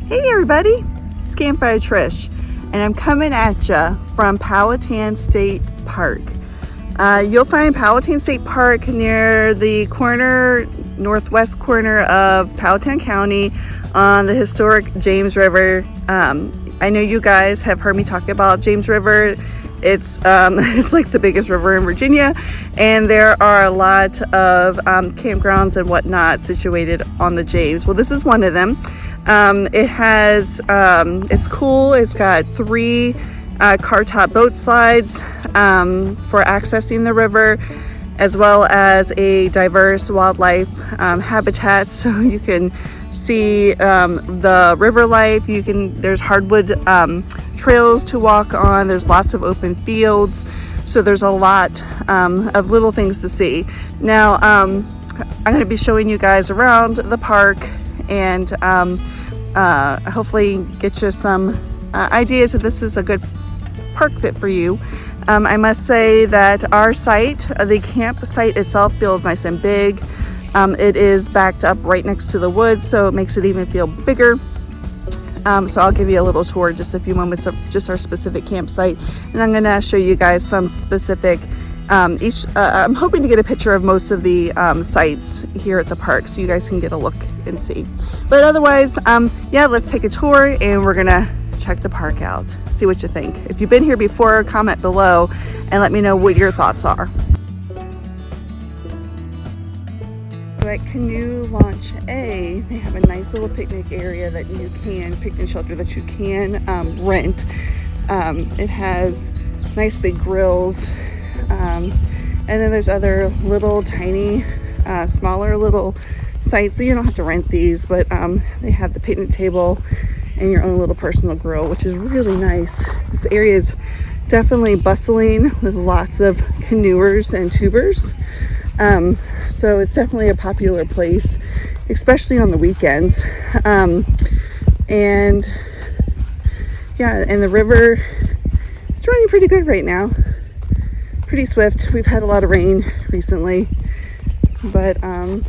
Hey everybody, it's Campfire Trish, and I'm coming at ya from Powhatan State Park. You'll find Powhatan State Park near the northwest corner of Powhatan County on the historic James River. I know you guys have heard me talk about James River. It's like the biggest river in Virginia, and there are a lot of campgrounds and whatnot situated on the James. Well, this is one of them. It's cool. It's got 3 car top boat slides for accessing the river, as well as a diverse wildlife habitat, so you can see the river life. There's hardwood trails to walk on. There's lots of open fields, so there's a lot of little things to see. Now I'm going to be showing you guys around the park and hopefully get you some ideas if this is a good park fit for you. I must say that our site, the campsite itself, feels nice and big. It is backed up right next to the woods, so it makes it even feel bigger. So I'll give you a little tour in just a few moments of just our specific campsite, and I'm going to show you guys some specific I'm hoping to get a picture of most of the sites here at the park so you guys can get a look and see. But otherwise, yeah, let's take a tour and we're gonna check the park out, see what you think. If you've been here before, comment below and let me know what your thoughts are. At Canoe Launch A, they have a nice little picnic area that you can, picnic shelter that you can rent. It has nice big grills. And then there's other little tiny smaller little sites, so you don't have to rent these, but they have the picnic table and your own little personal grill, which is really nice. This area is definitely bustling with lots of canoers and tubers, so it's definitely a popular place, especially on the weekends. And yeah, and the river, it's running pretty good right now. Pretty swift. We've had a lot of rain recently, but I'm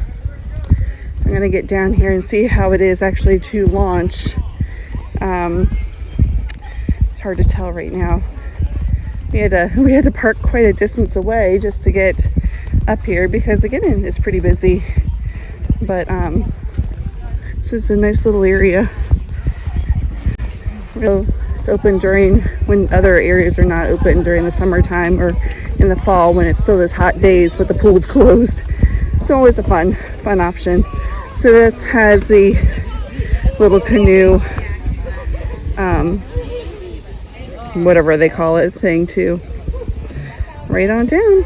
gonna get down here and see how it is actually to launch. It's hard to tell right now. We had to park quite a distance away just to get up here because again it's pretty busy, but so it's a nice little area. It's open during when other areas are not open during the summertime or in the fall when it's still those hot days but the pool's closed. It's always a fun option. So that has the little canoe whatever they call it thing too, right on down,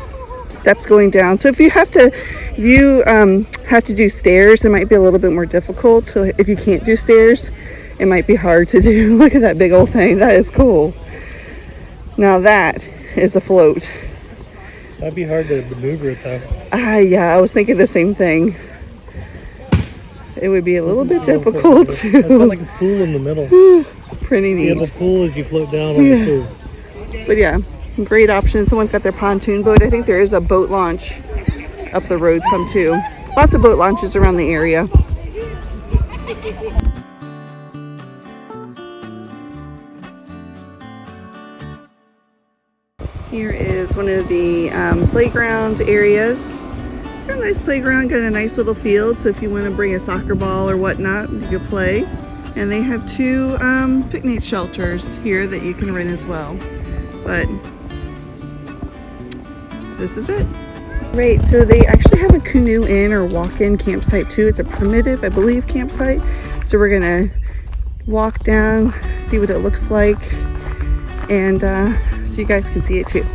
steps going down. So if you have to do stairs, it might be a little bit more difficult. So if you can't do stairs, it might be hard to do. Look at that big old thing. That is cool. Now that is a float. That'd be hard to maneuver it though. Yeah, I was thinking the same thing. It would be a little bit difficult to. It's got like a pool in the middle. Pretty neat. You have a pool as you float down on the pool. But yeah, great option. Someone's got their pontoon boat. I think there is a boat launch up the road some too. Lots of boat launches around the area. Here is one of the playground areas. It's got a nice playground, got a nice little field, so if you want to bring a soccer ball or whatnot, you can play. And they have 2 picnic shelters here that you can rent as well. But this is it. Right, so they actually have a canoe in or walk-in campsite too. It's a primitive, I believe, campsite. So we're gonna walk down, see what it looks like, and so you guys can see it too.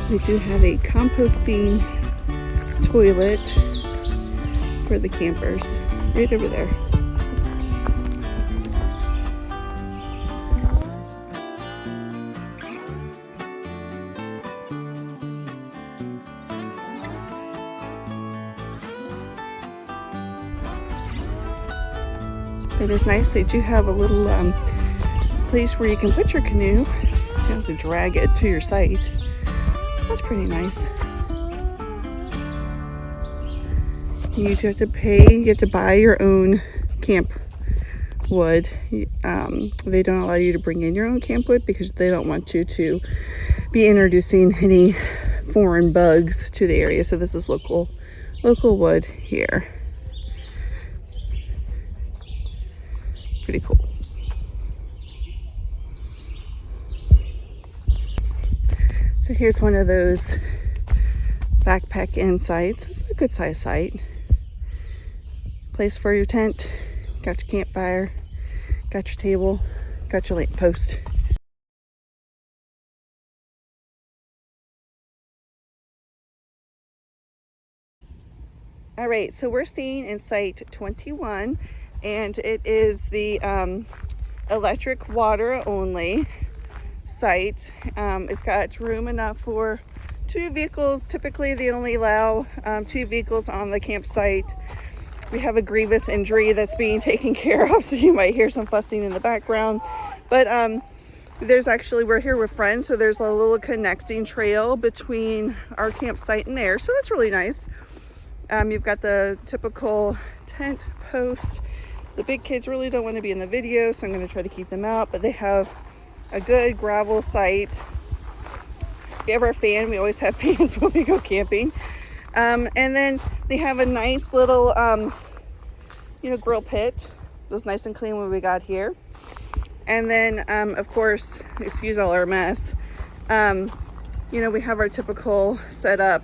They do have a composting toilet for the campers right over there. It is nice. They do have a little place where you can put your canoe. You have to drag it to your site. That's pretty nice. You do have to pay. You have to buy your own camp wood. They don't allow you to bring in your own camp wood because they don't want you to be introducing any foreign bugs to the area. So this is local wood here. Pretty cool. So here's one of those backpack in sites. It's a good size site. Place for your tent. Got your campfire. Got your table. Got your lamp post. All right, so we're staying in site 21. And it is the electric water only site. It's got room enough for 2 vehicles. Typically they only allow 2 vehicles on the campsite. We have a grievous injury that's being taken care of, so you might hear some fussing in the background. But there's actually, we're here with friends, so there's a little connecting trail between our campsite and there, so that's really nice. You've got the typical tent post. The big kids really don't want to be in the video, so I'm going to try to keep them out, but they have a good gravel site. We have our fan. We always have fans when we go camping. And then they have a nice little, grill pit. It was nice and clean when we got here. And then, of course, excuse all our mess. We have our typical setup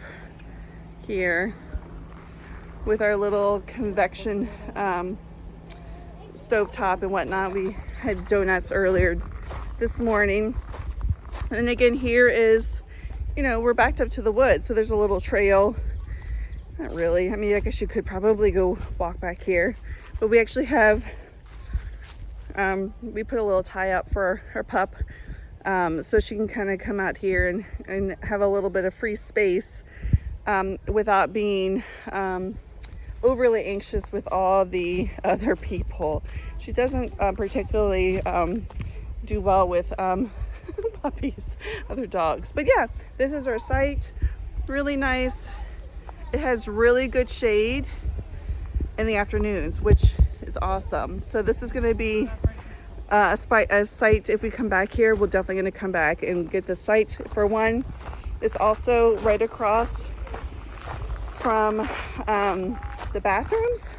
here with our little convection stovetop and whatnot. We had donuts earlier this morning. And again, here is, we're backed up to the woods, so there's a little trail. Not really. I mean, I guess you could probably go walk back here, but we actually have, we put a little tie up for our pup, so she can kind of come out here and have a little bit of free space without being overly anxious with all the other people. She doesn't particularly do well with puppies, other dogs. But yeah, this is our site. Really nice. It has really good shade in the afternoons, which is awesome. So this is going to be a site. If we come back here, we're definitely going to come back and get the site for one. It's also right across from the bathrooms,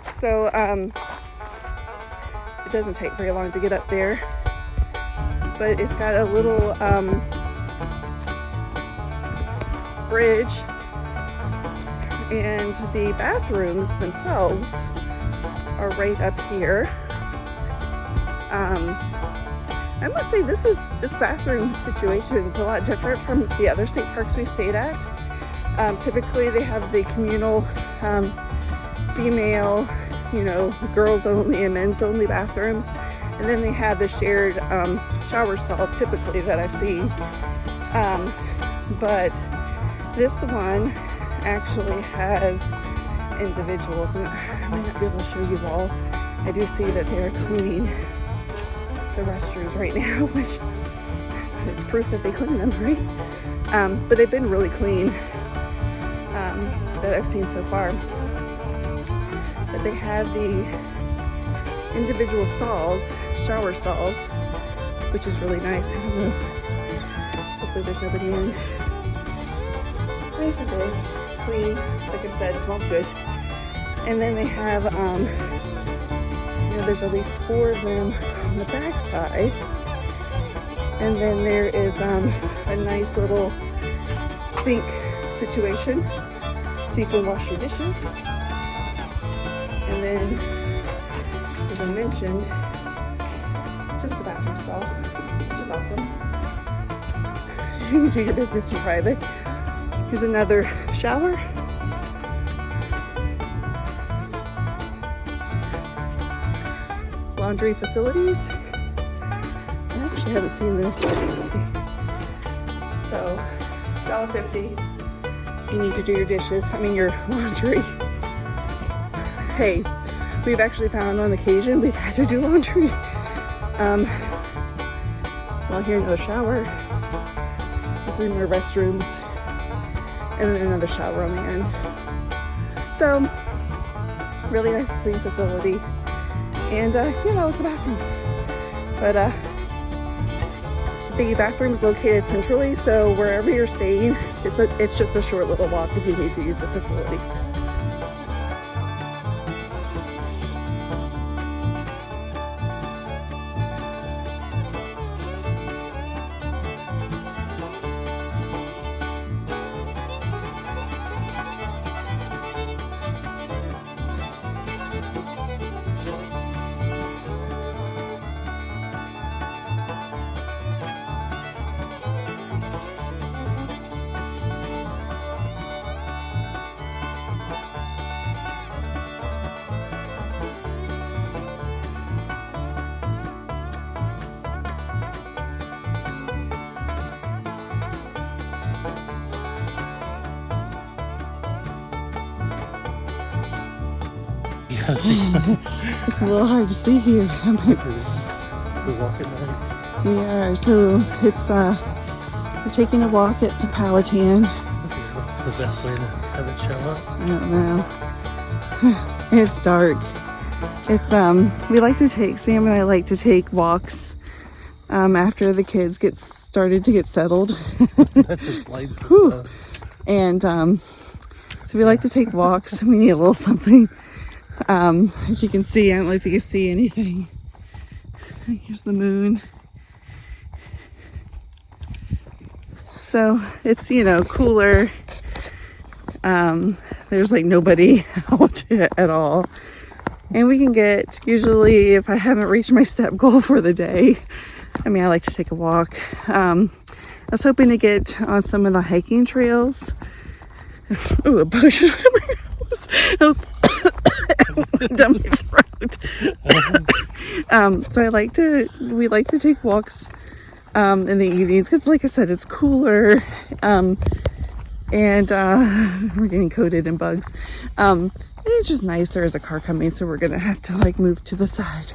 so it doesn't take very long to get up there, but it's got a little bridge, and the bathrooms themselves are right up here. I must say this bathroom situation is a lot different from the other state parks we stayed at. Typically they have the communal female, girls only and men's only bathrooms, and then they have the shared shower stalls typically that I've seen. But this one actually has individuals, and I might not be able to show you all. I do see that they're cleaning the restrooms right now, which it's proof that they clean them, right? But they've been really clean that I've seen so far. But they have the individual stalls, shower stalls, which is really nice. I don't know. Hopefully there's nobody in. Nice and big, clean. Like I said, it smells good. And then they have, there's at least 4 of them on the back side. And then there is a nice little sink situation, so you can wash your dishes. And then, as I mentioned, just the bathroom stall, which is awesome. You can do your business in private. Here's another shower laundry facilities. I actually haven't seen this. Let's see. So, $1.50. You need to do your dishes. I mean, your laundry. Hey, we've actually found on occasion we've had to do laundry. While here, another shower, 3 more restrooms, and then another shower on the end. So, really nice, clean facility. And, you know, it's the bathrooms. But, the bathroom is located centrally, so wherever you're staying, it's just a short little walk if you need to use the facilities. It's a little hard to see here. Yes, it is. We walk at night. We are. So it's we're taking a walk at the Powhatan. The best way to have it show up. I don't know. It's dark. It's we like to take Sam and I like to take walks after the kids started to get settled. That's just lights and stuff. And so we like to take walks. We need a little something. As you can see, I don't know if you can see anything. Here's the moon. So it's, you know, cooler. There's like nobody out at all. And we can get, usually if I haven't reached my step goal for the day, I mean, I like to take a walk. I was hoping to get on some of the hiking trails. Ooh, a bug shot in my nose. That was down my throat. So we like to take walks in the evenings because, like I said, it's cooler, and we're getting coated in bugs. And it's just nice. There is a car coming, so we're gonna have to like move to the side.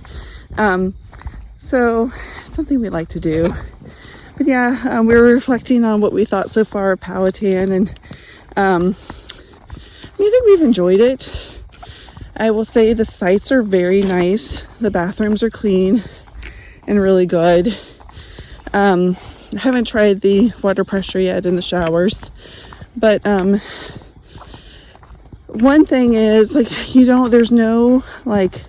So it's something we like to do. But yeah, we were reflecting on what we thought so far of Powhatan, and I think we've enjoyed it. I will say the sites are very nice. The bathrooms are clean and really good. I haven't tried the water pressure yet in the showers, but one thing is, like, there's no like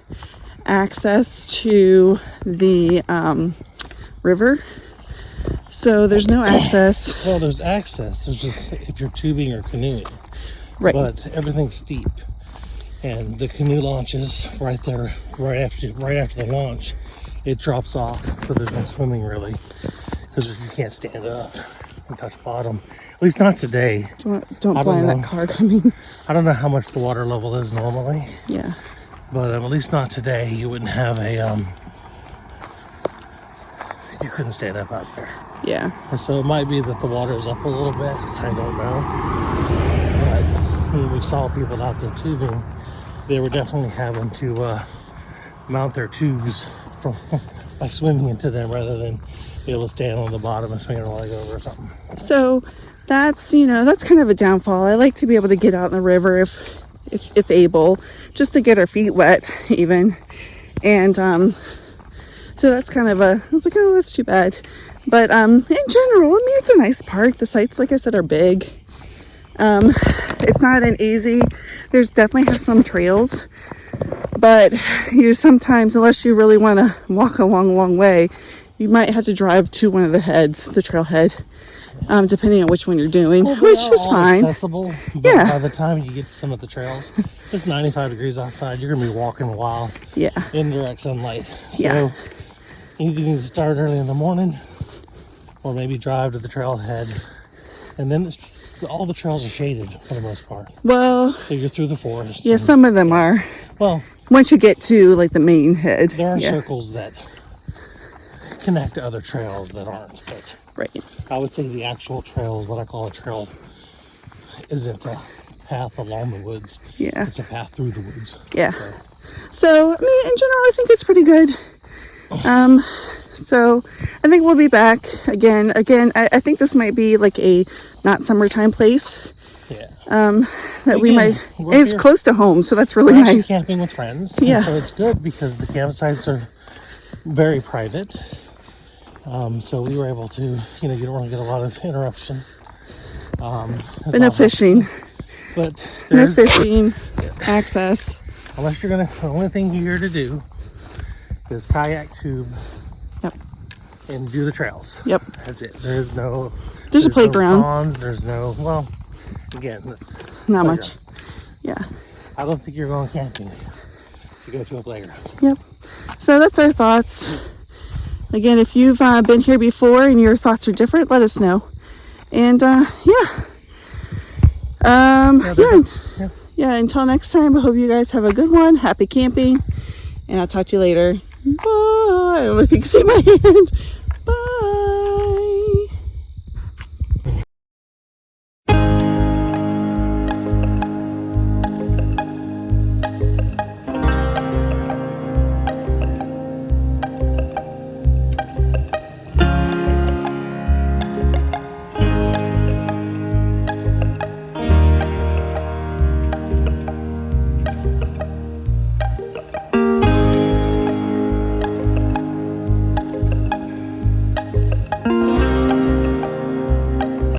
access to the river, so there's no access. Well, there's access. There's just if you're tubing or canoeing, Right. But everything's steep. And the canoe launches right there, right after the launch, it drops off. So there's no swimming really, because you can't stand up and touch bottom. At least not today. Don't blind that car coming. I don't know how much the water level is normally. Yeah. But at least not today. You wouldn't have you couldn't stand up out there. Yeah. And so it might be that the water is up a little bit. I don't know. But when we saw people out there tubing, they were definitely having to mount their tubes by swimming into them rather than be able to stand on the bottom and swing their leg over or something. So that's kind of a downfall. I like to be able to get out in the river if able, just to get our feet wet even. And so that's kind of I was like, oh, that's too bad. But in general, I mean, it's a nice park. The sites, like I said, are big. It's not an easy, there's definitely have some trails, but you sometimes, unless you really want to walk a long way, you might have to drive to one of the heads, the trailhead, depending on which one you're doing, which is fine. Accessible, but yeah. By the time you get to some of the trails, it's 95 degrees outside. You're gonna be walking a while. Yeah. In direct sunlight. So Yeah. you either need to start early in the morning, or maybe drive to the trailhead, and then all the trails are shaded for the most part. Well, So you're through the forest. yeah, some of them are. Well, once you get to like the main head. there are yeah. circles that connect to other trails that aren't. But Right. I would say the actual trails, what I call a trail, isn't a path along the woods. Yeah. It's a path through the woods. Yeah. So, I mean, in general, I think it's pretty good. So I think we'll be back again. I think this might be like a not summertime place. Yeah. That we Again, might. we're It's here- close to home, so that's really We're actually nice. camping with friends. Yeah. And so it's good because the campsites are very private. So we were able to, you don't want to get a lot of interruption. But no fishing. But No there's, fishing. Access. unless you're gonna, the only thing you're here to do is kayak, tube, Yep. and do the trails. Yep. That's it. There's no. There's a no playground. ponds, there's no. Well, again, that's Not much. Yeah. I don't think you're going camping to go to a playground. Yep. So that's our thoughts. Again, if you've been here before and your thoughts are different, let us know. And yeah. Until next time, I hope you guys have a good one. Happy camping, and I'll talk to you later. Bye. I don't know if you can see my hand.